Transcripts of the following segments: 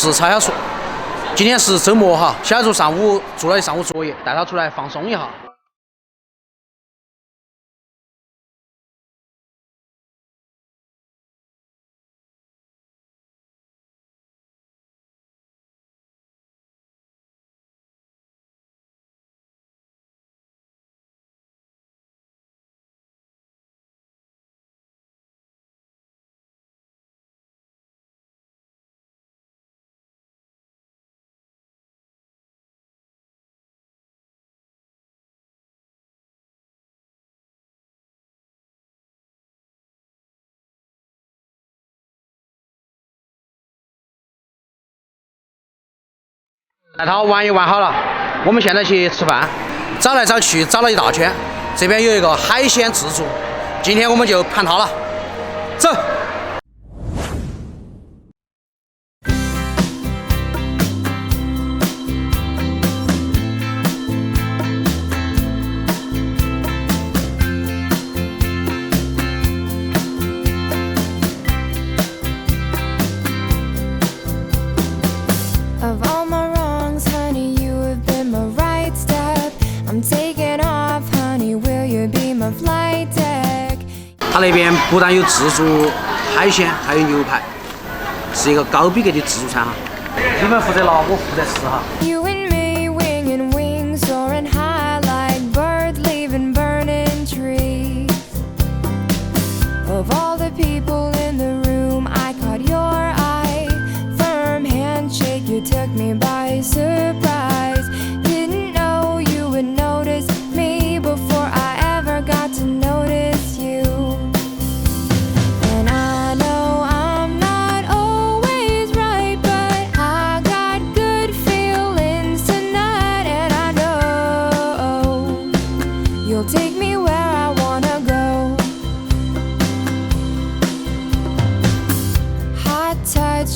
是超小厨。今天是周末哈，小厨上午做了一上午作业，带他出来放松一下。带他玩一玩好了，我们现在去吃饭，找来找去找了一大圈，这边有一个海鲜自助，今天我们就盘它了，走。他那边不但有自助海鲜，还有牛排，是一个高逼格的自助餐哈。你们负责拿，我负责吃哈。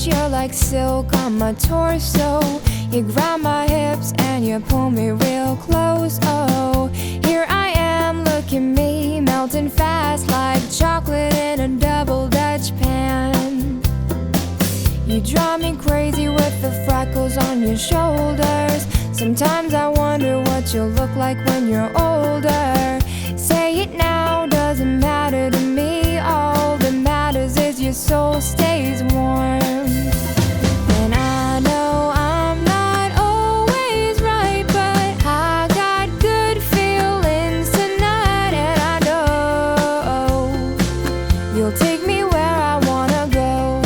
You're like silk on my torso. You grab my hips and you pull me real close. Oh, here I am, look at me, melting fast like chocolate in a double Dutch pan. You drive me crazy with the freckles on your shoulders. Sometimes I wonder what you'll look like when you're older. Say it now, doesn't matter to me. All that matters is your soul stays warm. And I know I'm not always right, but I got good feelings tonight. And I know you'll take me where I wanna go.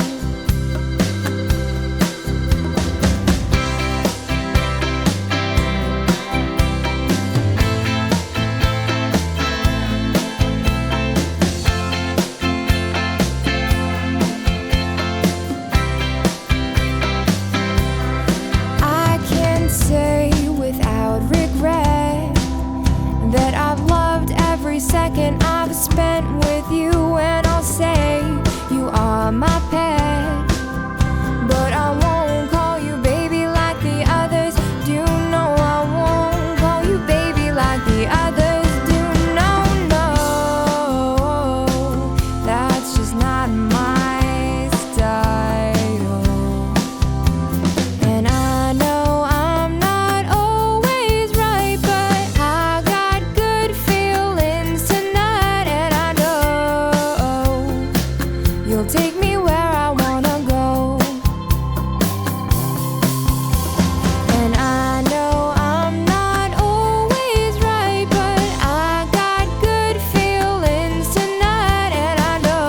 Second I've spent with you, and I'll say you are my pet, but I won't call you baby like the others. Do you know I won't call you baby like the others? Do you know, no, that's just not my style. And I know I'm not always right, but I got good feelings tonight. And I know you'll take me where I wanna go. And I know I'm not always right, but I got good feelings tonight. And I know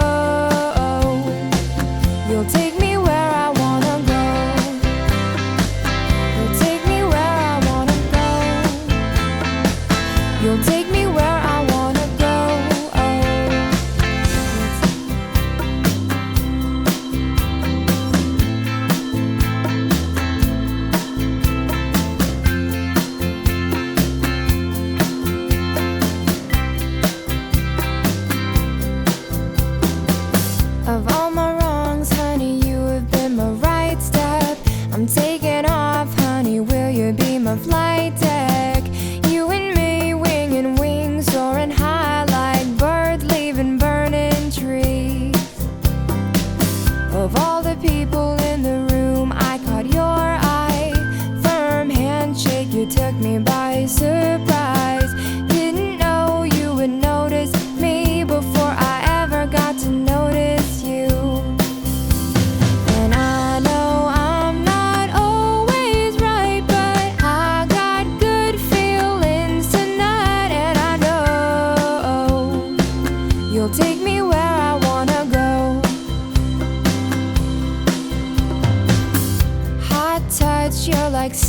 you'll take me where I wanna go. You'll take me where I wanna go. You'll take me where I wanna go. Of all my wrongs, honey, you have been my right step. I'm taking off, honey, will you be my flight deck? You and me, wing and wing.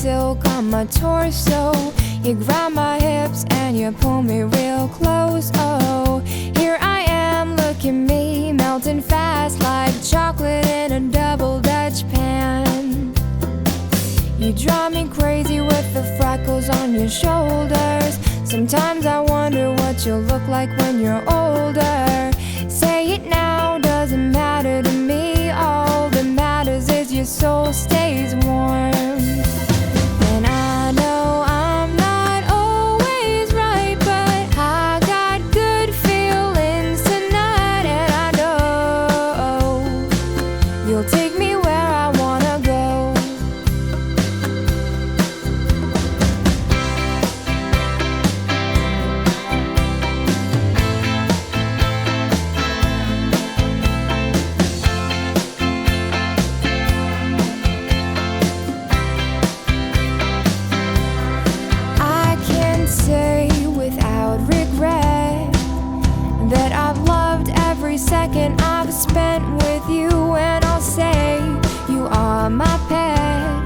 silk on my torso. You grab my hips and you pull me real close. Oh, here I am, look at me, melting fast like chocolate in a double Dutch pan. You drive me crazy with the freckles on your shoulders. Sometimes I wonder what you'll look like when you're older. Say it now, doesn't matter to me. All that matters is your soul stays warm. And I know I'm not always right, but I got good feelings tonight. And I know you'll take me where I wanna go. I can say without regret that I've loved every second I've spent with you, and I'll say you are my pet.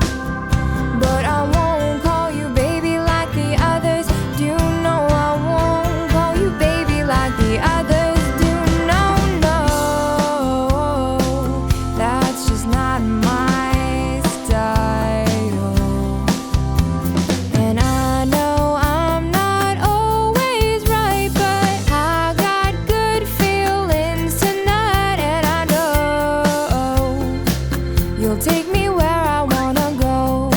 But I won't call you baby like the others. Do you know I won't call you baby like the others do? No, no, that's just not my style. And I know I'm not always right, but I got good feelings tonight. And I know you'll take me where I wanna go.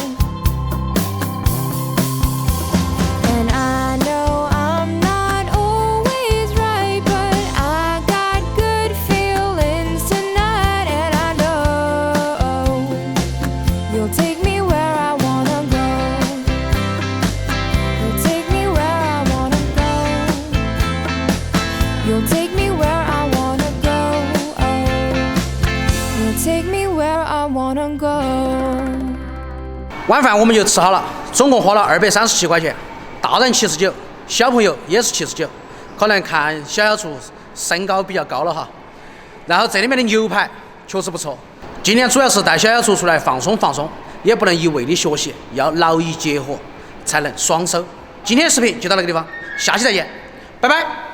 And I know I'm not always right, but I got good feelings tonight. And I know you'll take me where I wanna go. You'll take me where I wanna go. You'll take me where I wanna go. Oh, you'll take me where I wanna go. 晚饭我们就吃好了，总共花了237块钱，大人79，小朋友也是79。可能看小厨身高比较高了哈。然后这里面的牛排确实不错。今天主要是带小厨出来放松放松，也不能一味的学习，要劳逸结合，才能双收。今天的视频就到那个地方，下期再见，拜拜。